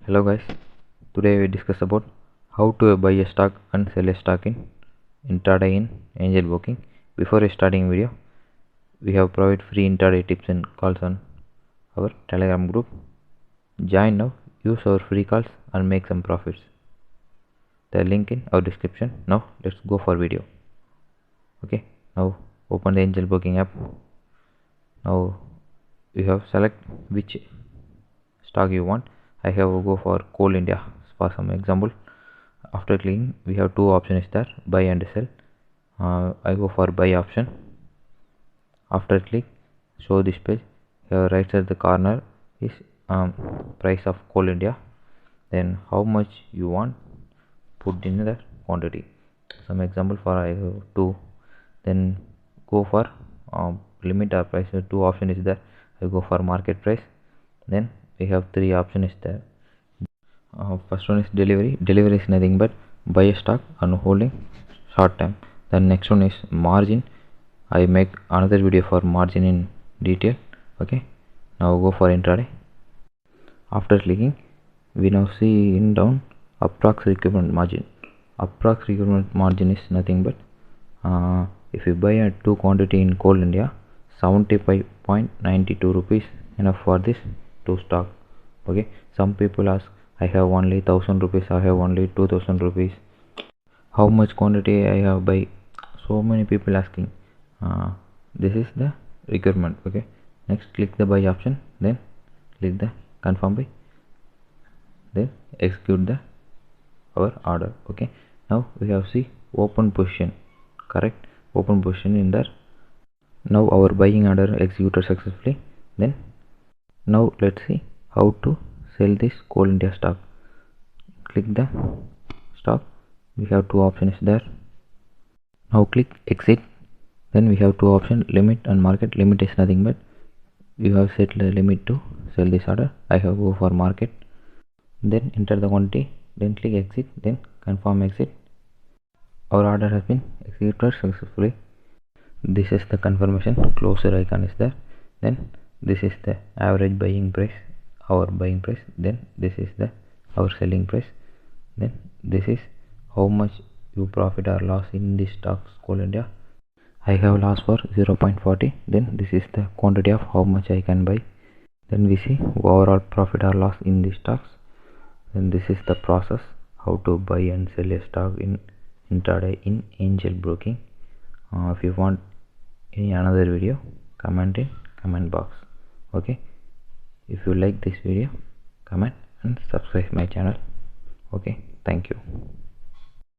Hello guys, today we discuss about how to buy a stock and sell a stock in Intraday in Angelbroking. Before starting video, we have provided free intraday tips and calls on our Telegram group. Join now, use our free calls and make some profits. The link in our description. Now let's go for video. Okay, now open the Angelbroking app. Now you have select which stock you want. I have go for Coal India for some example. After clicking, we have two options there, buy and sell. I go for buy option. After click, show this page. Here right at the corner is price of Coal India. Then how much you want, put in the quantity. Some example for I have 2. Then go for limit or price. Two option is there. I go for market price. Then we have 3 options there. First one is delivery. Delivery is nothing but buy a stock and holding short time. Then next one is margin. I make another video for margin in detail. Okay, now go for intraday. After clicking, we now see in down approx requirement margin. Approx requirement margin is nothing but if you buy a 2 quantity in Coal India, 75.92 rupees enough for this 2 stock. Okay, some people ask, I have only 1000 rupees, I have only 2000 rupees, how much quantity I have buy? So many people asking. This is the requirement. Okay, next click the buy option, then click the confirm buy, then execute the our order. Okay, now we have see open position, correct, open position in there. Now our buying order executed successfully. Then now let's see how to sell this Coal India stock. Click the stock. We have 2 options there. Now click exit. Then we have 2 options, limit and market. Limit is nothing but you have set the limit to sell this order. I have go for market. Then enter the quantity. Then click exit. Then confirm exit. Our order has been executed successfully. This is the confirmation. Closer icon is there. Then this is the average buying price, our buying price. Then this is the our selling price. Then this is how much you profit or loss in this stocks Coal India. I have loss for 0.40. Then this is the quantity of how much I can buy. Then we see overall profit or loss in the stocks. Then this is the process how to buy and sell a stock in intraday in Angelbroking. If you want any another video, comment in comment box. Okay, if you like this video, comment and subscribe my channel. Okay, thank you.